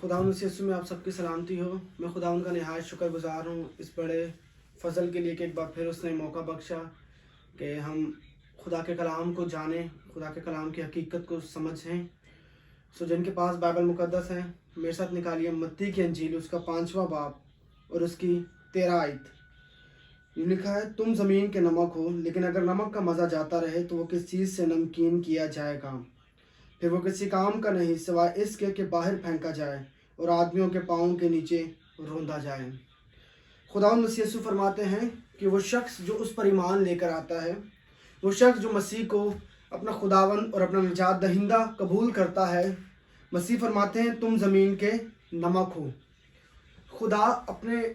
खुदावंद से यीशु में आप सबकी सलामती हो। मैं खुदावंद का निहायत शुक्रगुज़ार हूँ इस बड़े फ़ज़ल के लिए कि एक बार फिर उसने मौका बख्शा कि हम खुदा के कलाम को जानें, खुदा के कलाम की हकीकत को समझें। सो जिनके पास बाइबल मुक़द्दस है, मेरे साथ निकालिए मत्ती की अंजील उसका 5वां बाब और उसकी 13 आयत। यूँ लिखा है, तुम ज़मीन के नमक हो, लेकिन अगर नमक का मज़ा जाता रहे तो वो किस चीज़ से नमकीन किया जाएगा। फिर वो किसी काम का नहीं सिवाय इसके कि बाहर फेंका जाए और आदमियों के पाँव के नीचे रौंदा जाए। खुदावंद मसीह यीशु फरमाते हैं कि वो शख्स जो उस पर ईमान लेकर आता है, वो शख्स जो मसीह को अपना खुदावंद और अपना निजात दहिंदा कबूल करता है, मसीह फरमाते हैं तुम ज़मीन के नमक हो। खुदा अपने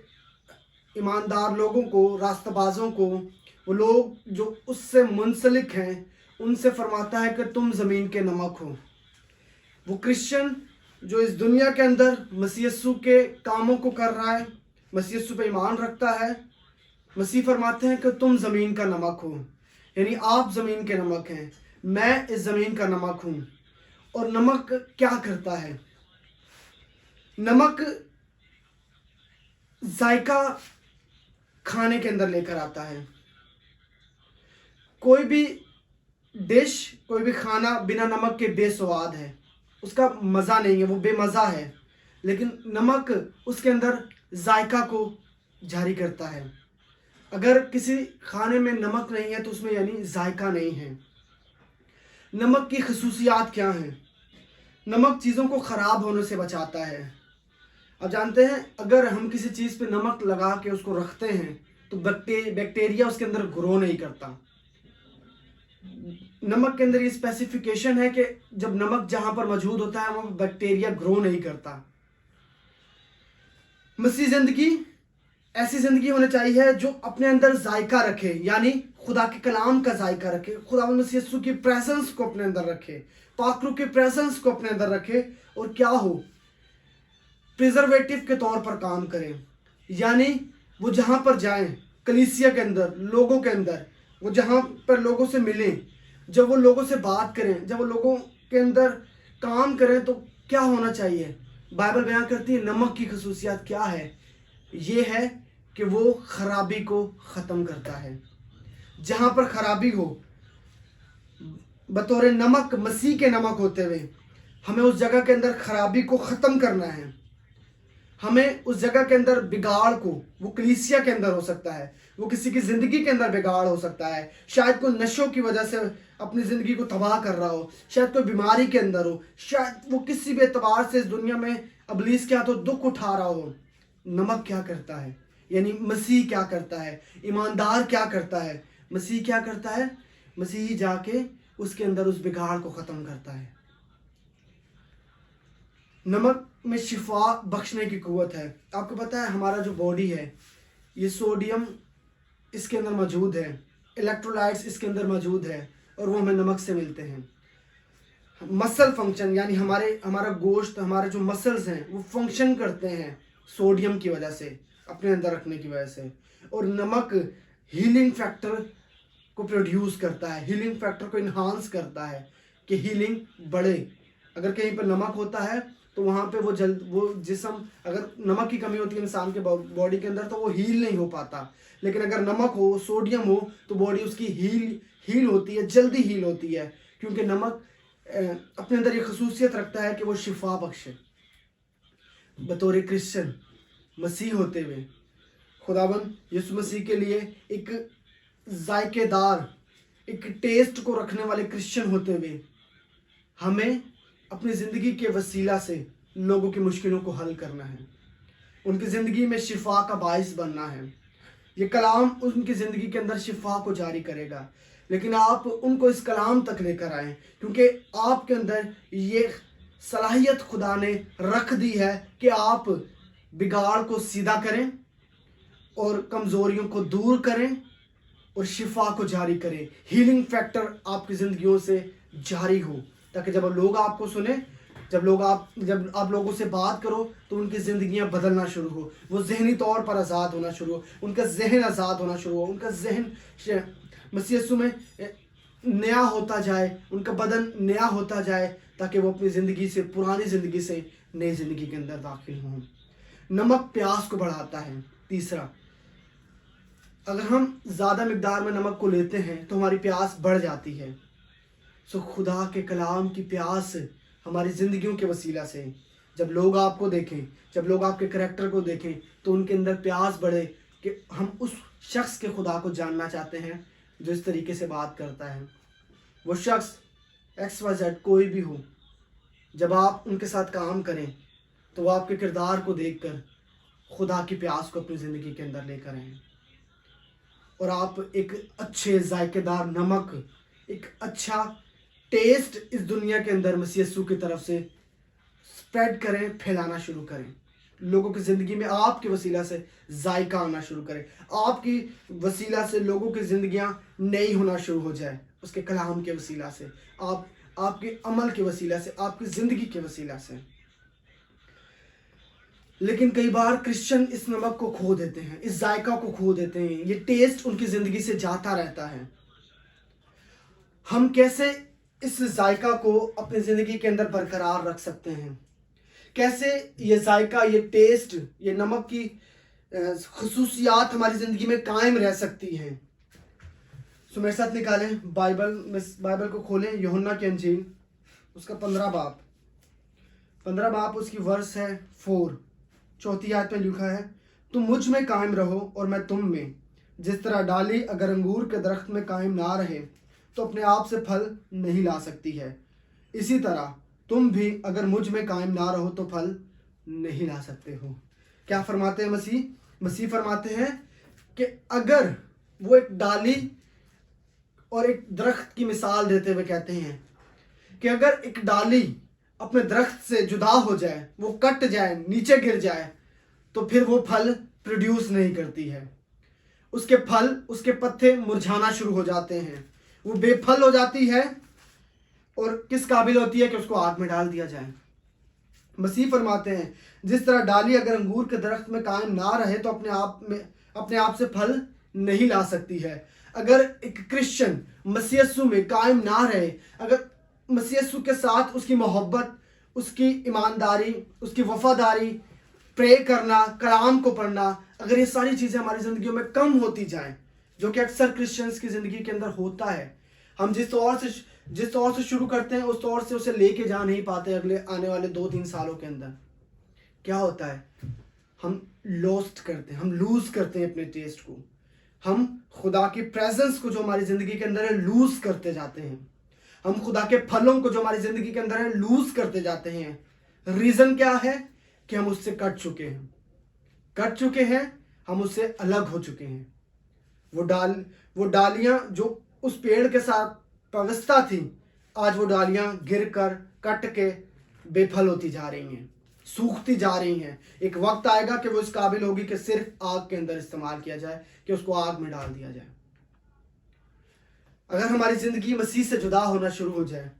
ईमानदार लोगों को, रास्तबाजों को, वो लोग जो उससे मुंसलिक हैं, उनसे फरमाता है कि तुम ज़मीन के नमक हो। वो क्रिश्चियन जो इस दुनिया के अंदर मसीह यीशु के कामों को कर रहा है, मसीह यीशु पे ईमान रखता है, मसीह फरमाते हैं कि तुम ज़मीन का नमक हो। यानी आप ज़मीन के नमक हैं, मैं इस ज़मीन का नमक हूँ। और नमक क्या करता है? नमक जायका खाने के अंदर लेकर आता है। कोई भी डिश, कोई भी खाना बिना नमक के बेस्वाद है, उसका मज़ा नहीं है, वो बेमज़ा है। लेकिन नमक उसके अंदर जायका को जारी करता है। अगर किसी खाने में नमक नहीं है तो उसमें यानी जायका नहीं है। नमक की खसूसियात क्या हैं? नमक चीज़ों को ख़राब होने से बचाता है। अब जानते हैं, अगर हम किसी चीज़ पे नमक लगा के उसको रखते हैं तो बैक्टीरिया उसके अंदर ग्रो नहीं करता। नमक के अंदर ये स्पेसिफिकेशन है कि जब नमक जहां पर मौजूद होता है वहां बैक्टीरिया ग्रो नहीं करता। मसीह जिंदगी ऐसी जिंदगी होनी चाहिए जो अपने अंदर जायका रखे, यानी खुदा के कलाम का जायका रखे, खुदा मसीह यीशु की प्रेजेंस को अपने अंदर रखे, पाक रूह की प्रेजेंस को अपने अंदर रखे और क्या हो, प्रिजर्वेटिव के तौर पर काम करें। यानी वो जहां पर जाएं, कलीसिया के अंदर, लोगों के अंदर, वो जहां पर लोगों से मिलें, जब वो लोगों से बात करें, जब वो लोगों के अंदर काम करें तो क्या होना चाहिए? बाइबल बयान करती है नमक की खसूसियात क्या है। ये है कि वो खराबी को ख़त्म करता है। जहाँ पर खराबी हो, बतौर नमक, मसीह के नमक होते हुए हमें उस जगह के अंदर खराबी को ख़त्म करना है। हमें उस जगह के अंदर बिगाड़ को, वो कलीसिया के अंदर हो सकता है, वो किसी की ज़िंदगी के अंदर बिगाड़ हो सकता है, शायद कोई नशों की वजह से अपनी ज़िंदगी को तबाह कर रहा हो, शायद कोई बीमारी के अंदर हो, शायद वो किसी भी एतबार से इस दुनिया में अबलीस के हाथों दुख उठा रहा हो। नमक क्या करता है? यानी मसीह क्या करता है? ईमानदार क्या करता है? मसीह क्या करता है? मसीह जाके उसके अंदर उस बिगाड़ को ख़त्म करता है। नमक में शिफा बख्शने की क़ुव्वत है। आपको पता है हमारा जो बॉडी है, ये सोडियम इसके अंदर मौजूद है, इलेक्ट्रोलाइट्स इसके अंदर मौजूद है और वो हमें नमक से मिलते हैं। मसल फंक्शन, यानी हमारा गोश्त, हमारे जो मसल्स हैं वो फंक्शन करते हैं सोडियम की वजह से, अपने अंदर रखने की वजह से। और नमक हीलिंग फैक्टर को प्रोड्यूस करता है, हीलिंग फैक्टर को इन्हांस करता है कि हीलिंग बढ़े। अगर कहीं पर नमक होता है तो वहाँ पे वो जिस्म, अगर नमक की कमी होती है इंसान के बॉडी के अंदर तो वो हील नहीं हो पाता। लेकिन अगर नमक हो, सोडियम हो, तो बॉडी उसकी हील होती है, जल्दी हील होती है, क्योंकि नमक अपने अंदर ये खसूसियत रखता है कि वो शिफा बख्शे। बतौर क्रिश्चियन, मसीह होते हुए, खुदावंद यीशु मसीह के लिए एक जायकेदार, एक टेस्ट को रखने वाले क्रिश्चियन होते हुए हमें अपनी ज़िंदगी के वसीला से लोगों की मुश्किलों को हल करना है, उनकी ज़िंदगी में शिफा का बाइस बनना है। ये कलाम उनकी ज़िंदगी के अंदर शिफा को जारी करेगा, लेकिन आप उनको इस कलाम तक लेकर आएँ, क्योंकि आपके अंदर ये सलाहियत खुदा ने रख दी है कि आप बिगाड़ को सीधा करें और कमज़ोरियों को दूर करें और शिफा को जारी करें। हीलिंग फैक्टर आपकी ज़िंदगियों से जारी हो, ताकि जब लोग आपको सुने, जब आप लोगों से बात करो तो उनकी ज़िंदगियां बदलना शुरू हो, वो ज़हनी तौर पर आज़ाद होना शुरू हो, उनका जहन आज़ाद होना शुरू हो, उनका जहन मसीह यीशु में नया होता जाए, उनका बदन नया होता जाए, ताकि वो अपनी ज़िंदगी से, पुरानी ज़िंदगी से नई ज़िंदगी के अंदर दाखिल हों। नमक प्यास को बढ़ाता है। तीसरा, अगर हम ज़्यादा मिकदार में नमक को लेते हैं तो हमारी प्यास बढ़ जाती है। सो खुदा के कलाम की प्यास हमारी ज़िंदगियों के वसीला से, जब लोग आपको देखें, जब लोग आपके करैक्टर को देखें, तो उनके अंदर प्यास बढ़े कि हम उस शख्स के खुदा को जानना चाहते हैं जो इस तरीके से बात करता है। वो शख्स XYZ कोई भी हो, जब आप उनके साथ काम करें तो वो आपके किरदार को देखकर खुदा की प्यास को अपनी ज़िंदगी के अंदर लेकर आएँ और आप एक अच्छे जायकेदार नमक, एक अच्छा टेस्ट इस दुनिया के अंदर मसीह यीशु की तरफ से स्प्रेड करें, फैलाना शुरू करें। लोगों की ज़िंदगी में आपके वसीला से जायका आना शुरू करें, आपकी वसीला से लोगों की ज़िंदगियां नई होना शुरू हो जाए, उसके कलाम के वसीला से, आपके अमल के वसीला से, आपकी ज़िंदगी के वसीला से। लेकिन कई बार क्रिश्चियन इस नमक को खो देते हैं, इस जायका को खो देते हैं, ये टेस्ट उनकी ज़िंदगी से जाता रहता है। हम कैसे इस जायका को अपनी ज़िंदगी के अंदर बरकरार रख सकते हैं? कैसे ये जायका, ये टेस्ट, ये नमक की खुसूसियात हमारी ज़िंदगी में कायम रह सकती हैं? सो मेरे साथ निकालें बाइबल को खोलें, यूहन्ना की अंजील उसका 15 बाप उसकी वर्स है 4, चौथी आयत में लिखा है, तुम मुझ में कायम रहो और मैं तुम में। जिस तरह डाली अगर अंगूर के दरख्त में कायम ना रहे तो अपने आप से फल नहीं ला सकती है, इसी तरह तुम भी अगर मुझ में कायम ना रहो तो फल नहीं ला सकते हो। क्या फरमाते हैं मसीह फरमाते हैं कि अगर वो एक डाली और एक दरख्त की मिसाल देते हुए कहते हैं कि अगर एक डाली अपने दरख्त से जुदा हो जाए, वो कट जाए, नीचे गिर जाए, तो फिर वो फल प्रोड्यूस नहीं करती है। उसके फल, उसके पत्ते मुरझाना शुरू हो जाते हैं, वो बेफल हो जाती है और किस काबिल होती है कि उसको आग में डाल दिया जाए। मसीह फरमाते हैं जिस तरह डाली अगर अंगूर के दरख्त में कायम ना रहे तो अपने आप से फल नहीं ला सकती है। अगर एक क्रिश्चियन मसीह यीशु में कायम ना रहे, अगर मसीह यीशु के साथ उसकी मोहब्बत, उसकी ईमानदारी, उसकी वफादारी, प्रे करना, कलाम को पढ़ना, अगर ये सारी चीज़ें हमारी ज़िंदगियों में कम होती जाएं, जो कि अक्सर क्रिश्चियंस की ज़िंदगी के अंदर होता है, हम जिस तौर से शुरू करते हैं उस तौर से उसे लेके जा नहीं पाते। अगले आने वाले 2-3 सालों के अंदर क्या होता है, हम लॉस्ट करते हैं, हम लूज़ करते हैं अपने टेस्ट को, हम खुदा की प्रेजेंस को जो हमारी ज़िंदगी के अंदर है लूज़ करते जाते हैं, हम खुदा के फलों को जो हमारी ज़िंदगी के अंदर है लूज़ करते जाते हैं। रीज़न क्या है कि हम उससे कट चुके हैं, हम उससे अलग हो चुके हैं। वो डालियां जो उस पेड़ के साथ वाबस्ता थी, आज वो डालियां गिरकर, कट के बेफल होती जा रही हैं, सूखती जा रही हैं। एक वक्त आएगा कि वो इस काबिल होगी कि सिर्फ आग के अंदर इस्तेमाल किया जाए, कि उसको आग में डाल दिया जाए। अगर हमारी ज़िंदगी मसीह से जुदा होना शुरू हो जाए,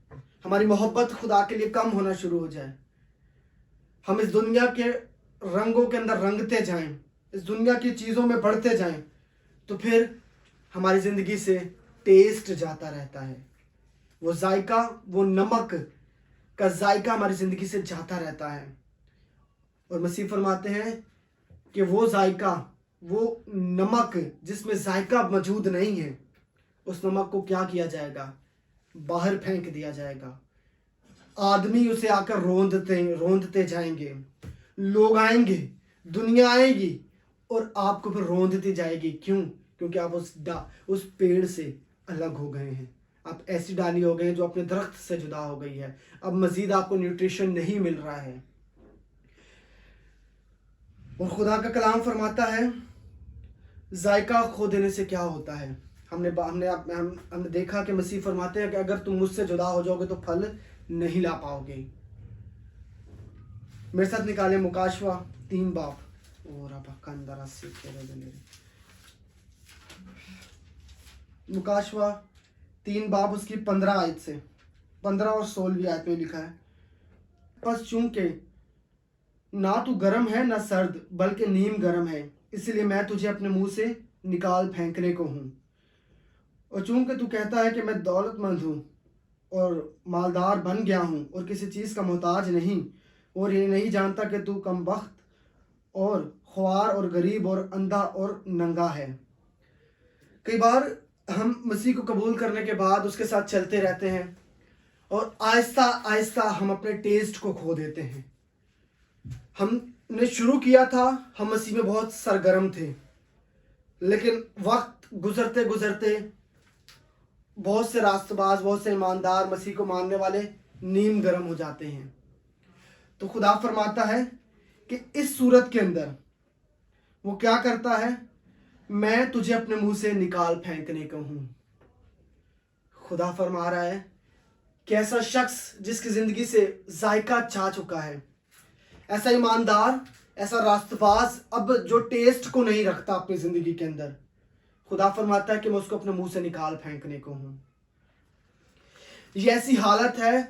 हमारी मोहब्बत खुदा के लिए कम होना शुरू हो जाए, हम इस दुनिया के रंगों के अंदर रंगते जाएं, इस दुनिया की चीज़ों में बढ़ते जाएं, तो फिर हमारी ज़िंदगी से टेस्ट जाता रहता है। वो जायका, वो नमक का जायका हमारी ज़िंदगी से जाता रहता है। और मसीह फरमाते हैं कि वो जायका, वो नमक जिसमें जायका मौजूद नहीं है, उस नमक को क्या किया जाएगा? बाहर फेंक दिया जाएगा। आदमी उसे आकर रोंदते जाएंगे, लोग आएंगे, दुनिया आएगी और आपको फिर रोंदती जाएगी। क्यों? क्योंकि आप उस पेड़ से अलग हो गए हैं, आप ऐसी डाली हो गए हैं जो अपने दरख्त से जुदा हो गई है। अब मजीद आपको न्यूट्रिशन नहीं मिल रहा है। और खुदा का कलाम फरमाता है जायका खो देने से क्या होता है। हमने देखा कि मसीह फरमाते हैं कि अगर तुम मुझसे जुदा हो जाओगे तो फल नहीं ला पाओगे। मेरे साथ निकाले मुकाशवा 3 बाप मुकाशवा 3 बाब उसकी 15 आयत से 15 और 16वीं आयत में लिखा है, बस चूंकि ना तू गर्म है ना सर्द बल्कि नीम गर्म है, इसलिए मैं तुझे अपने मुंह से निकाल फेंकने को हूँ। और चूंकि तू कहता है कि मैं दौलतमंद हूँ और मालदार बन गया हूँ और किसी चीज़ का मोहताज नहीं, और ये नहीं जानता कि तू कमबख्त और ख्वार और गरीब और अंधा और नंगा है। कई बार हम मसीह को कबूल करने के बाद उसके साथ चलते रहते हैं और आहिस्ता आहिस्ता हम अपने टेस्ट को खो देते हैं। हमने शुरू किया था, हम मसीह में बहुत सरगर्म थे, लेकिन वक्त गुजरते गुजरते बहुत से रास्तबाज, बहुत से ईमानदार मसीह को मानने वाले नीम गर्म हो जाते हैं। तो खुदा फरमाता है कि इस सूरत के अंदर वो क्या करता है, मैं तुझे अपने मुंह से निकाल फेंकने को हूं। खुदा फरमा रहा है कि ऐसा शख्स जिसकी जिंदगी से जायका छा चुका है, ऐसा ईमानदार, ऐसा रास्तबाज अब जो टेस्ट को नहीं रखता अपनी जिंदगी के अंदर, खुदा फरमाता है कि मैं उसको अपने मुंह से निकाल फेंकने को हूं। ये ऐसी हालत है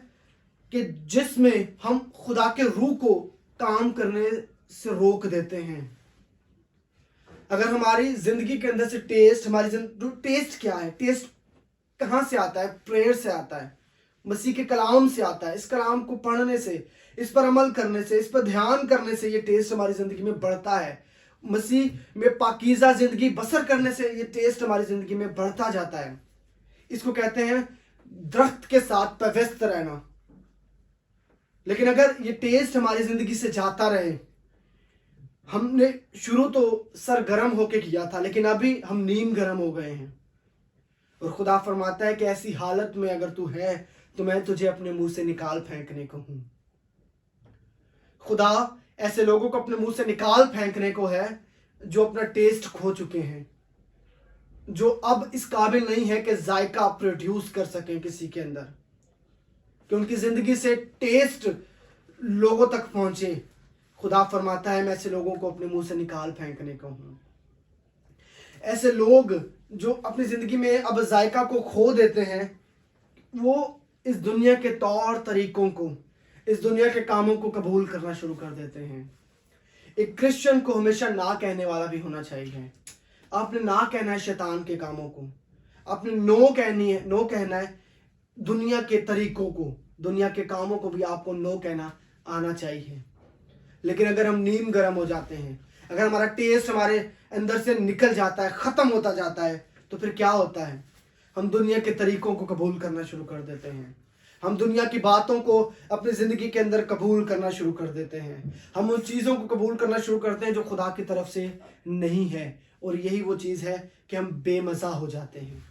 कि जिसमें हम खुदा के रूह को काम करने से रोक देते हैं। अगर हमारी जिंदगी के अंदर से टेस्ट, टेस्ट क्या है, टेस्ट कहां से आता है? प्रेयर से आता है, मसीह के कलाम से आता है। इस कलाम को पढ़ने से, इस पर अमल करने से, इस पर ध्यान करने से ये टेस्ट हमारी जिंदगी में बढ़ता है। मसीह में पाकीज़ा जिंदगी बसर करने से ये टेस्ट हमारी जिंदगी में बढ़ता जाता है। इसको कहते हैं दरख्त के साथ व्यस्त रहना। लेकिन अगर ये टेस्ट हमारी जिंदगी से जाता रहे, हमने शुरू तो सरगर्म होके किया था, लेकिन अभी हम नीम गर्म हो गए हैं। और खुदा फरमाता है कि ऐसी हालत में अगर तू है तो मैं तुझे अपने मुंह से निकाल फेंकने को हूं। खुदा ऐसे लोगों को अपने मुंह से निकाल फेंकने को है जो अपना टेस्ट खो चुके हैं, जो अब इस काबिल नहीं है कि जायका प्रोड्यूस कर सकें किसी के अंदर, कि उनकी जिंदगी से टेस्ट लोगों तक पहुंचे। खुदा फरमाता है मैं ऐसे लोगों को अपने मुंह से निकाल फेंकने को हूं। ऐसे लोग जो अपनी जिंदगी में अब जायका को खो देते हैं, वो इस दुनिया के तौर तरीकों को, इस दुनिया के कामों को कबूल करना शुरू कर देते हैं। एक क्रिश्चियन को हमेशा ना कहने वाला भी होना चाहिए। आपने ना कहना है शैतान के कामों को, आपने नो कहना है दुनिया के तरीकों को, दुनिया के कामों को भी आपको नो कहना आना चाहिए। लेकिन अगर हम नीम गर्म हो जाते हैं, अगर हमारा टेस्ट हमारे अंदर से निकल जाता है, खत्म होता जाता है, तो फिर क्या होता है? हम दुनिया के तरीकों को कबूल करना शुरू कर देते हैं। हम दुनिया की बातों को अपनी ज़िंदगी के अंदर कबूल करना शुरू कर देते हैं। हम उन चीज़ों को कबूल करना शुरू करते हैं जो खुदा की तरफ से नहीं है। और यही वो चीज़ है कि हम बेमज़ा हो जाते हैं।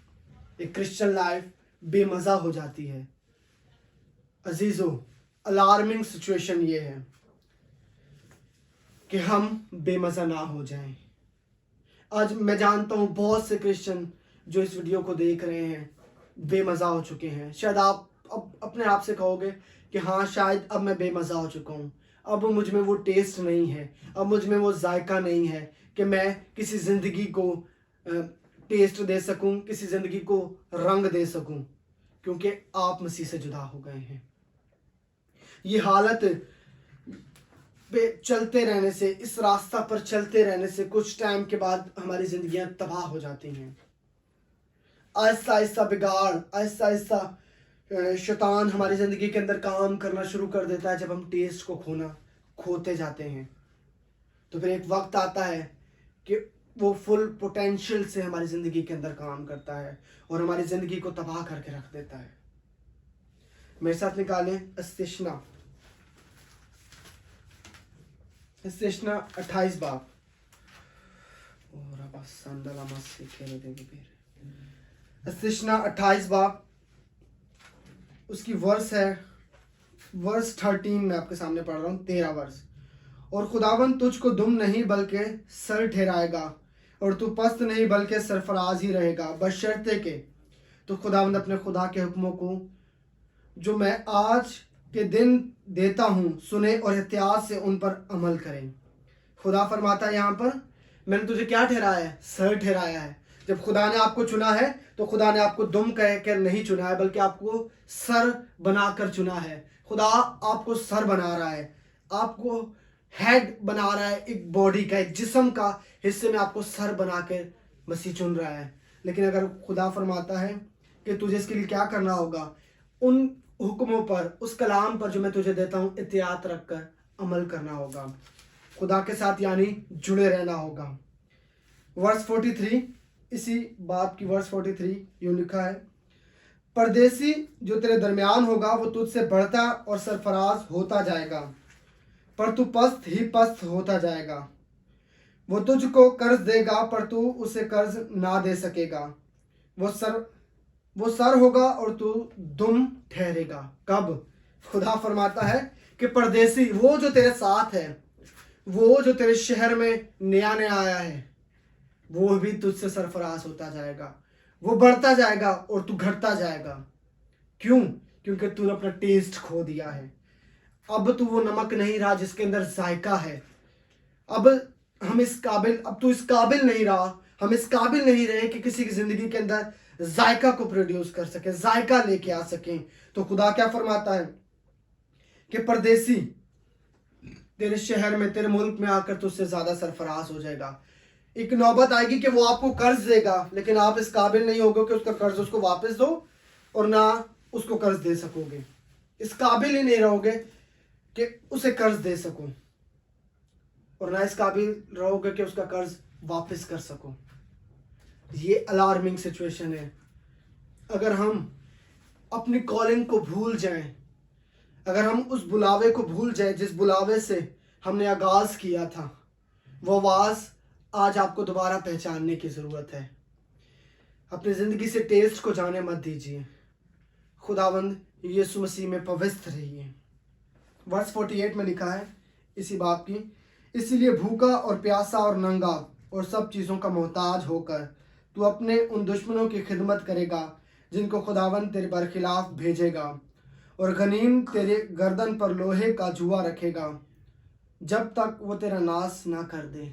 एक क्रिश्चियन लाइफ बेमज़ा हो जाती है। अजीज़ों, अलार्मिंग सिचुएशन ये है कि हम बेमज़ा ना हो जाएं। आज मैं जानता हूँ बहुत से क्रिश्चियन जो इस वीडियो को देख रहे हैं बेमज़ा हो चुके हैं। शायद आप अब अपने आप से कहोगे कि हाँ, शायद अब मैं बेमज़ा हो चुका हूँ, अब मुझ में वो टेस्ट नहीं है, अब मुझ में वो जायका नहीं है कि मैं किसी ज़िंदगी को टेस्ट दे सकूँ, किसी ज़िंदगी को रंग दे सकूँ, क्योंकि आप मसीह से जुदा हो गए हैं। ये हालत पे चलते रहने से, इस रास्ता पर चलते रहने से कुछ टाइम के बाद हमारी ज़िंदगियाँ तबाह हो जाती हैं। आहिस्ता आहिस्ता बिगाड़, आहिस्ता आहिस्ता शैतान हमारी ज़िंदगी के अंदर काम करना शुरू कर देता है। जब हम टेस्ट को खोते जाते हैं, तो फिर एक वक्त आता है कि वो फुल पोटेंशियल से हमारी ज़िंदगी के अंदर काम करता है और हमारी ज़िंदगी को तबाह करके रख देता है। मेरे साथ निकालें इस्तिश्ना 28 बाब। इस्तिश्ना 28 बाब, उसकी वर्स 13 में आपके सामने पढ़ रहा हूँ, 13 वर्स। और खुदावंद तुझको दुम नहीं बल्कि सर ठहराएगा, और तू पस्त नहीं बल्कि सरफराज ही रहेगा, बशर्ते के तो खुदावंद अपने खुदा के हुक्मों को जो मैं आज के दिन देता हूँ सुने और एहतियात से उन पर अमल करें। खुदा फरमाता है यहाँ पर, मैंने तुझे क्या ठहराया है? सर ठहराया है। जब खुदा ने आपको चुना है तो खुदा ने आपको दुम कह कर नहीं चुना है, बल्कि आपको सर बनाकर चुना है। खुदा आपको सर बना रहा है, आपको हेड बना रहा है, एक बॉडी का, एक जिस्म का हिस्से में आपको सर बना कर मसीह चुन रहा है। लेकिन अगर खुदा फरमाता है कि तुझे इसके लिए क्या करना होगा, उन हुक्मों पर, उस कलाम पर जो मैं तुझे देता हूँ एहतियात रख कर अमल करना होगा, खुदा के साथ यानी जुड़े रहना होगा। वर्स 43, इसी बात की वर्स 43 यूं लिखा है, परदेसी जो तेरे दरमियान होगा वो तुझसे बढ़ता और सरफराज होता जाएगा, पर तू पस्त ही पस्त होता जाएगा। वो तुझको कर्ज देगा पर तू उसे कर्ज ना दे सकेगा। वो सर होगा और तू दुम ठहरेगा। कब? खुदा फरमाता है कि परदेसी, वो जो तेरे साथ है, वो जो तेरे शहर में नया नया आया है, वो भी तुझसे सरफराज होता जाएगा, वो बढ़ता जाएगा और तू घटता जाएगा। क्यों? क्योंकि तूने अपना टेस्ट खो दिया है। अब तू वो नमक नहीं रहा जिसके अंदर जायका है। अब तू इस काबिल नहीं रहा, हम इस काबिल नहीं रहे कि किसी की जिंदगी के अंदर जायका को प्रोड्यूस कर सके, जायका लेके आ सके। तो खुदा क्या फरमाता है कि परदेसी तेरे शहर में, तेरे मुल्क में आकर तुझसे ज्यादा सरफराज हो जाएगा। एक नौबत आएगी कि वो आपको कर्ज देगा, लेकिन आप इस काबिल नहीं होगे कि उसका कर्ज उसको वापस दो, और ना उसको कर्ज दे सकोगे। इस काबिल ही नहीं रहोगे कि उसे कर्ज दे सको, और ना इस काबिल रहोगे कि उसका कर्ज वापस कर सको। ये अलार्मिंग सिचुएशन है। अगर हम अपनी कॉलिंग को भूल जाएं, अगर हम उस बुलावे को भूल जाएं जिस बुलावे से हमने आगाज किया था, वो आवाज आज आपको दोबारा पहचानने की जरूरत है। अपनी जिंदगी से टेस्ट को जाने मत दीजिए। खुदावंद यीशु मसीह में पवित्र रहिए। वर्स 48 में लिखा है इसी बात की, इसीलिए भूखा और प्यासा और नंगा और सब चीज़ों का मोहताज होकर तू अपने उन दुश्मनों की खिदमत करेगा जिनको खुदावंद तेरे बरखिलाफ भेजेगा, और गनीम तेरे गर्दन पर लोहे का जुआ रखेगा जब तक वो तेरा नाश ना कर दे।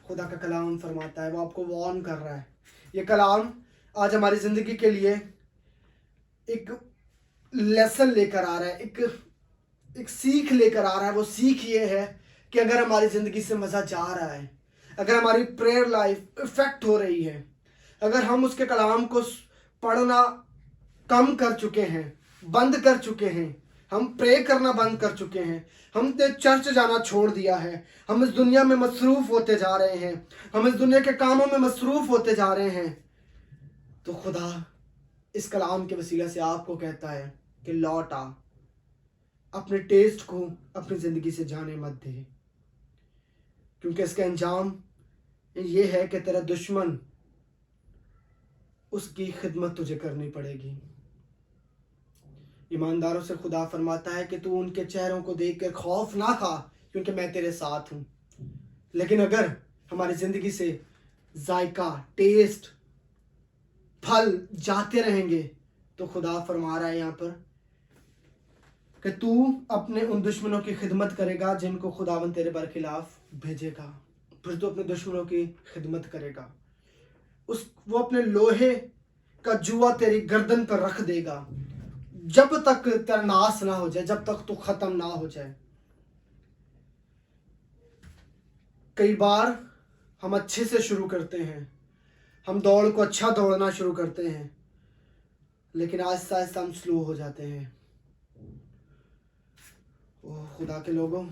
खुदा का कलाम फरमाता है, वो आपको वार्न कर रहा है। ये कलाम आज हमारी ज़िंदगी के लिए एक लेसन लेकर आ रहा है, एक सीख लेकर आ रहा है। वो सीख ये है कि अगर हमारी ज़िंदगी से मज़ा जा रहा है, अगर हमारी प्रेयर लाइफ इफेक्ट हो रही है, अगर हम उसके कलाम को पढ़ना कम कर चुके हैं, बंद कर चुके हैं, हम प्रे करना बंद कर चुके हैं, हमने चर्च जाना छोड़ दिया है, हम इस दुनिया में मसरूफ़ होते जा रहे हैं, हम इस दुनिया के कामों में मसरूफ़ होते जा रहे हैं, तो खुदा इस कलाम के वसीला से आपको कहता है कि लौट आ, अपने टेस्ट को अपनी ज़िंदगी से जाने मत दे, क्योंकि इसका अंजाम ये है कि तेरा दुश्मन, उसकी खिदमत तुझे करनी पड़ेगी। ईमानदारों से खुदा फरमाता है कि तू उनके चेहरों को देखकर खौफ ना खा, क्योंकि मैं तेरे साथ हूँ। लेकिन अगर हमारी ज़िंदगी से जायका, टेस्ट, फल जाते रहेंगे, तो खुदा फरमा रहा है यहाँ पर कि तू अपने उन दुश्मनों की खिदमत करेगा जिनको खुदावन तेरे बरखिलाफ भेजेगा। फिर तू अपने दुश्मनों की खिदमत करेगा। वो अपने लोहे का जुआ तेरी गर्दन पर रख देगा जब तक तेरा नाश ना हो जाए, जब तक तू खत्म ना हो जाए। कई बार हम अच्छे से शुरू करते हैं, हम दौड़ को अच्छा दौड़ना शुरू करते हैं, लेकिन आहिस्ता आहिस्ता हम स्लो हो जाते हैं। ओह खुदा के लोगों,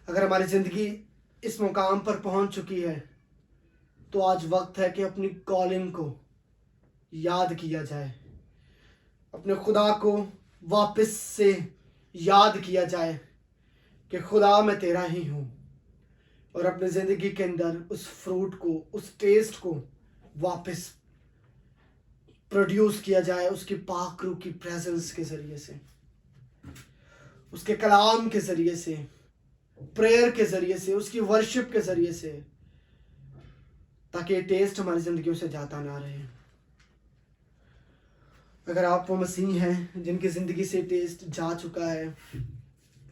अगर हमारी ज़िंदगी इस मुकाम पर पहुंच चुकी है, तो आज वक्त है कि अपनी कॉलिंग को याद किया जाए, अपने खुदा को वापस से याद किया जाए कि खुदा मैं तेरा ही हूँ, और अपनी ज़िंदगी के अंदर उस फ्रूट को, उस टेस्ट को वापस प्रोड्यूस किया जाए, उसकी पाक रूह की प्रेजेंस के ज़रिए से, उसके कलाम के ज़रिए से, प्रेयर के ज़रिए से, उसकी वर्शिप के ज़रिए से, ताकि ये टेस्ट हमारी ज़िंदगियों से जाता ना रहे। अगर आप वो मसीह हैं जिनकी ज़िंदगी से टेस्ट जा चुका है,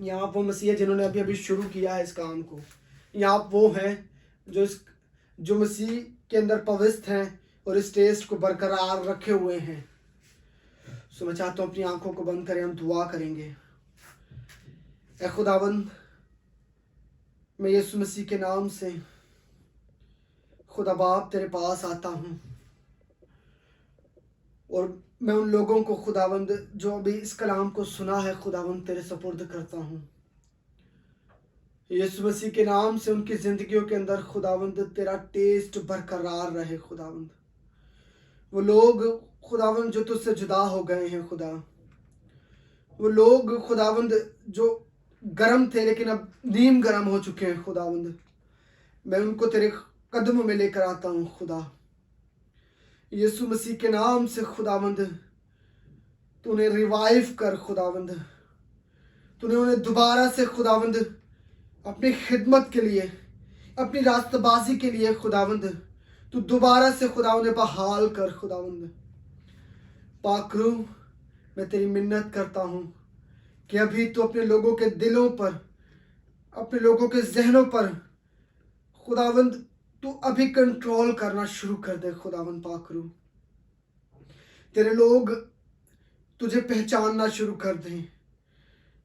या आप वो मसीह हैं जिन्होंने अभी अभी शुरू किया है इस काम को, या आप वो हैं जो मसीह के अंदर पवित्र हैं और इस टेस्ट को बरकरार रखे हुए हैं, सो मैं चाहता हूँ अपनी आंखों को बंद करें, हम दुआ करेंगे। ऐ खुदावंद, मैं यीशु मसीह के नाम से खुदा बाप तेरे पास आता हूँ, और मैं उन लोगों को खुदावंद जो अभी इस कलाम को सुना है खुदावंद तेरे सपुर्द करता हूँ। यीशु मसीह के नाम से उनकी ज़िंदगियों के अंदर खुदावंद तेरा टेस्ट बरकरार रहे खुदावंद। वो लोग खुदावंद जो तुझसे जुदा हो गए हैं खुदा, वो लोग खुदावंद जो गर्म थे लेकिन अब नीम गर्म हो चुके हैं खुदावंद, मैं उनको तेरे कदमों में लेकर आता हूँ खुदा। यीशु मसीह के नाम से खुदावंद तू उन्हें रिवाइव कर खुदावंद, तूने उन्हें दोबारा से खुदावंद अपनी खिदमत के लिए, अपनी रास्तबाजी के लिए खुदावंद तू दोबारा से खुदा उन्हें बहाल कर खुदावंद। पाकरू मैं तेरी मिन्नत करता हूँ कि अभी तू अपने लोगों के दिलों पर, अपने लोगों के जहनों पर खुदावंद तू अभी कंट्रोल करना शुरू कर दे खुदावंद। पाकरू तेरे लोग तुझे पहचानना शुरू कर दें,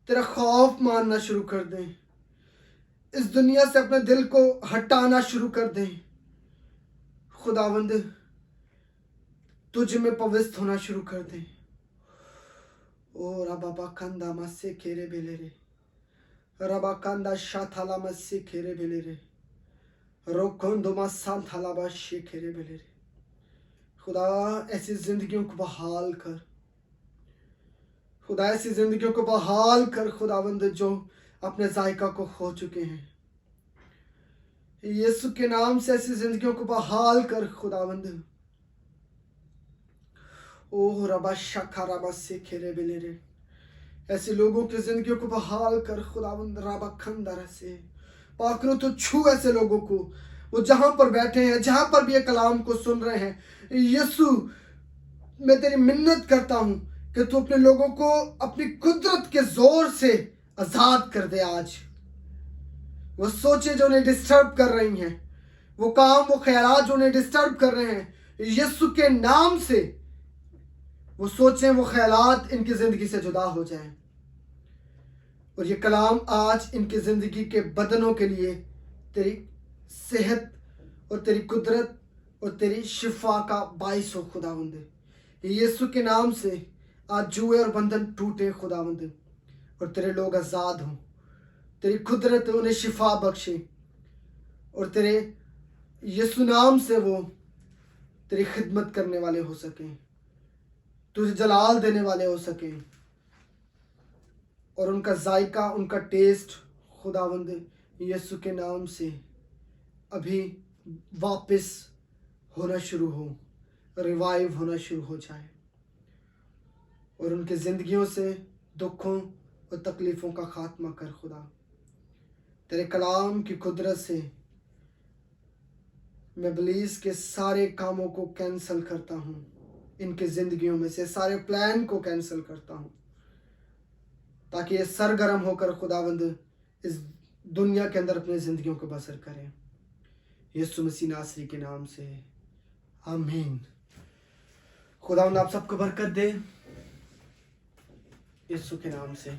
तेरा खौफ मानना शुरू कर दें, इस दुनिया से अपने दिल को हटाना शुरू कर दें खुदावंद, तुझ में पवित्र होना शुरू कर दें। ओ रबाबा कंदा मस्से खेरे बेले रे, रबा कंदा शाथाला मस्से खेरे बेले रे, रोकोंदो मस्सान थाला बशे खेरे बेले रे। खुदा ऐसी जिंदगियों को बहाल कर खुदा, ऐसी जिंदगियों को बहाल कर खुदावंद जो अपने जायका को खो चुके हैं। यीशु के नाम से ऐसी जिंदगियों को बहाल कर खुदावंद। ओह रबा शखा रबा से खेरे बेले रे, ऐसे लोगों की जिंदगियों को बहाल कर खुदावंद। रबा खंदर से पाकरो तो छू ऐसे लोगों को, वो जहां पर बैठे हैं, जहां पर भी ये कलाम को सुन रहे हैं। यीशु मैं तेरी मिन्नत करता हूं कि तू अपने लोगों को अपनी कुदरत के जोर से आजाद कर दे। आज वो सोचे जो उन्हें डिस्टर्ब कर रही हैं, वो काम, वो ख्यालात जो उन्हें डिस्टर्ब कर रहे हैं, यीशु के नाम से वो सोचें, वो ख्यालात इनकी जिंदगी से जुदा हो जाएं। और ये कलाम आज इनकी जिंदगी के बदनों के लिए तेरी सेहत और तेरी कुदरत और तेरी शिफा का बाइस हो खुदावंद। यीशु के नाम से आज जुए और बंधन टूटे खुदावंद, और तेरे लोग आज़ाद हों। तेरी कुदरत उन्हें शिफा बख्शे, और तेरे यीशु नाम से वो तेरी खिदमत करने वाले हो सकें, तुझे जलाल देने वाले हो सकें, और उनका जायका, उनका टेस्ट खुदावंद यीशु के नाम से अभी वापस होना शुरू हो, रिवाइव होना शुरू हो जाए, और उनकी ज़िंदगियों से दुखों और तकलीफ़ों का खात्मा कर खुदा। तेरे कलाम की कुदरत से मैं इब्लीस के सारे कामों को कैंसिल करता हूँ, इनकी ज़िंदगियों में से सारे प्लान को कैंसिल करता हूँ, ताकि ये सरगर्म होकर खुदावंद इस दुनिया के अंदर अपनी ज़िंदगियों को बसर करें। यीशु मसीह नासरी के नाम से आमीन। खुदावंद आप सबको बरकत दे, यीशु के नाम से।